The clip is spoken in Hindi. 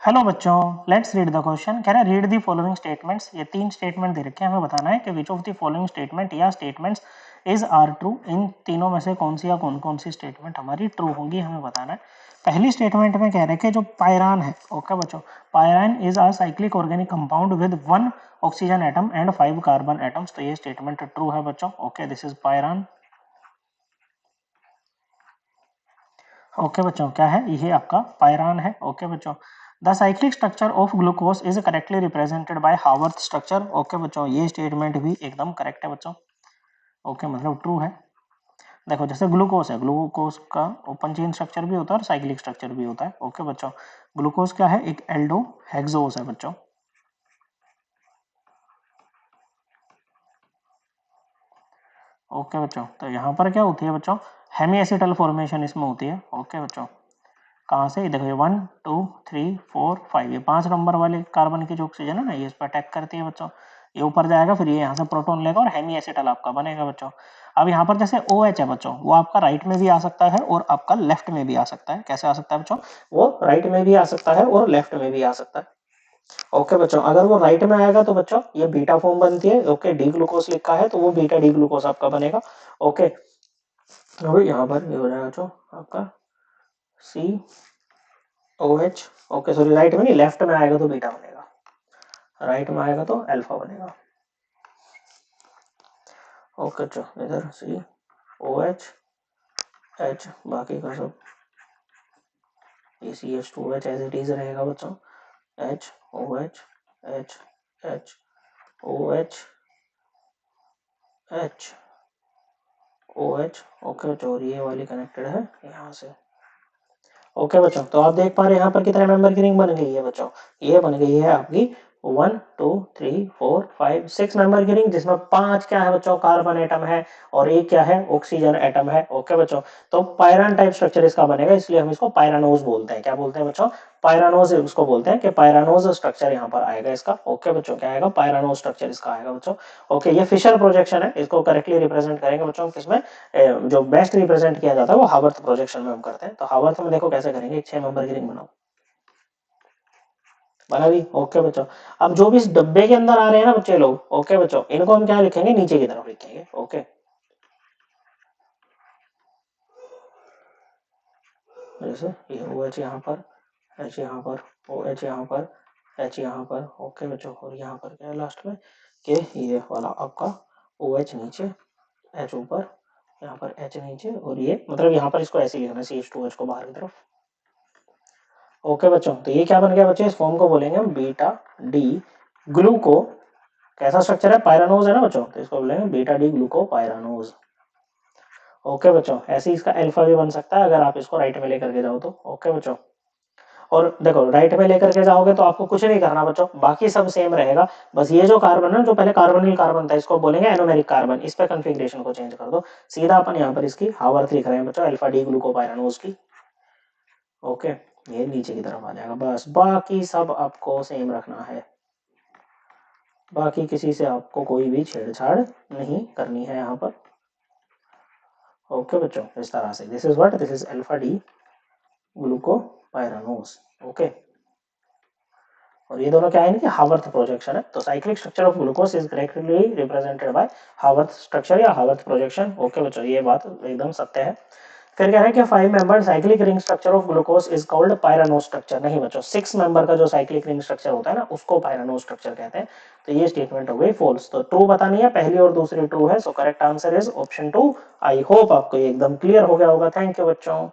हेलो बच्चों, लेट्स रीड द क्वेश्चन। कह रहा है रीड द फॉलोइंग स्टेटमेंट्स। ये 3 स्टेटमेंट दे रखे हैं, हमें बताना है कि which of the following statement या स्टेटमेंट्स इज आर ट्रू। इन तीनों में से कौन सी या कौन कौन सी स्टेटमेंट हमारी ट्रू होगी, हमें बताना है। पहली स्टेटमेंट में कह रहे हैं कि जो पायरान है, ओके बच्चों, pyran is are cyclic organic compound with 1 oxygen atom and 5 carbon atoms. तो ये स्टेटमेंट ट्रू है बच्चों। Okay, this is pyran. Okay बच्चों, क्या है ये? आपका पायरान है। ओके बच्चों, the cyclic structure of glucose is correctly represented by Haworth structure. Okay बच्चों, ये स्टेटमेंट भी एकदम करेक्ट है बच्चों। ओके, मतलब ट्रू है। देखो, जैसे ग्लूकोज है, ग्लूकोज का ओपन चेन स्ट्रक्चर भी होता है और साइक्लिक स्ट्रक्चर भी होता है। ओके बच्चों, ग्लूकोज क्या है? एक एल्डो हेक्सोस है बच्चों। ओके बच्चों, तो यहाँ पर क्या होती है बच्चों? हेमी एसिटल फॉर्मेशन इसमें होती है। ओके बच्चों, कहाँ से? देखो, ये 1 2 3 4 5, ये 5 नंबर वाले कार्बन की जो ऑक्सीजन है ना, ये इस पर अटैक करती है बच्चों। ये ऊपर जाएगा, फिर ये यहाँ से प्रोटॉन लेगा और हेमी एसिटल आपका बनेगा बच्चों। अब यहाँ पर जैसे OH है बच्चों, वो आपका राइट में भी आ सकता है और आपका लेफ्ट में भी आ सकता है। कैसे आ सकता है बच्चों? वो राइट में भी आ सकता है और लेफ्ट में भी आ सकता है। ओके बच्चों, अगर वो राइट में आएगा तो बच्चों ये बीटा फॉर्म बनती है। ओके, डी ग्लूकोज लिखा है तो वो बीटा डी ग्लूकोज आपका बनेगा। ओके, तो यहाँ पर ये हो जाएगा बच्चों आपका COH। ओके, सॉरी, राइट में नहीं, लेफ्ट में आएगा तो बीटा बनेगा, राइट में आएगा तो अल्फा बनेगा। ओके बच्चों, इधर COH H, बाकी का सब CH2H एज इट इज रहेगा बच्चों। HOH H H OH H OH। Okay बच्चों, और ये वाली कनेक्टेड है यहाँ से। ओके बच्चों, तो आप देख पा रहे हैं यहाँ पर कितने मेंबर की रिंग बन गई है बच्चों? ये बन गई है आपकी 1 2 3 4 5 6 मेंबर की रिंग, जिसमें 5 क्या है बच्चों? कार्बन एटम है और एक क्या है? ऑक्सीजन एटम है। ओके बच्चों, तो पायरान टाइप स्ट्रक्चर इसका बनेगा, इसलिए हम इसको पायरानोज बोलते हैं। क्या बोलते हैं बच्चों? पायरानोज उसको बोलते हैं कि पायरानोज स्ट्रक्चर यहाँ पर आएगा इसका। ओके बच्चों, क्या आएगा? पायरानोज स्ट्रक्चर इसका आएगा बच्चों। ओके, ये फिशर प्रोजेक्शन है, इसको करेक्टली रिप्रेजेंट करेंगे बच्चों किसमें? जो बेस्ट रिप्रेजेंट किया जाता है वो हावर्थ प्रोजेक्शन में हम करते हैं। तो हावर्थ में देखो कैसे करेंगे, 6 मेंबर की रिंग बनाओ, बना दी। ओके बच्चों, अब जो भी इस डब्बे के अंदर आ रहे हैं ना बच्चे लोग, ओके बच्चों, इनको हम क्या लिखेंगे? नीचे की तरफ लिखेंगे। ओके, जैसे ये OH यहाँ पर, H यहाँ पर, OH यहाँ पर, H यहाँ पर। ओके बच्चों, और यहाँ पर क्या है लास्ट में कि ये वाला आपका OH नीचे, H ऊपर, यहाँ पर H नीचे, और ये मतलब यहाँ पर इसको ऐसे लिखना है, CH2H को बाहर की तरफ। ओके बच्चों, तो ये क्या बन गया बच्चे? इस फॉर्म को बोलेंगे हम बीटा डी ग्लूको। कैसा स्ट्रक्चर है? पायरानोज है ना बच्चों, तो इसको बोलेंगे बीटा डी ग्लूको पायरानोज। ओके बच्चों, ऐसे ही इसका अल्फा भी बन सकता है अगर आप इसको राइट में लेकर के जाओ तो। ओके बच्चों, और देखो राइट में लेकर के जाओगे तो आपको कुछ नहीं करना बच्चों, बाकी सब सेम रहेगा। बस ये जो कार्बन है, जो पहले कार्बोनिल कार्बन था, इसको बोलेंगे एनोमेरिक कार्बन। इस पे कॉन्फ़िगरेशन को चेंज कर दो, सीधा अपन यहाँ पर इसकी हावर्थ लिख रहे हैं बच्चों, अल्फा डी ग्लूको पायरानोज की। ओके, ये नीचे की तरफ आ जाएगा, बस बाकी सब आपको सेम रखना है, बाकी किसी से आपको कोई भी छेड़छाड़ नहीं करनी है यहाँ पर। ओके बच्चों, इस तरह से this is what, this is alpha D ग्लूको pyranose. Okay, और ये दोनों क्या है कि हावर्थ प्रोजेक्शन है। तो cyclic structure of glucose is correctly represented by Haworth structure या हावर्थ प्रोजेक्शन। ओके बच्चों, ये बात एकदम सत्य है। फिर कह रहे हैं कि 5 member cyclic ring structure of glucose is called pyranose structure. नहीं बच्चों, 6 मेंबर का जो साइक्लिक रिंग स्ट्रक्चर होता है ना, उसको पायरानोज स्ट्रक्चर कहते हैं। तो ये स्टेटमेंट हो गई फॉल्स। तो ट्रू बतानी है, पहली और दूसरी ट्रू है, so correct answer is option 2। I hope आपको ये एकदम क्लियर हो गया होगा। थैंक यू बच्चों।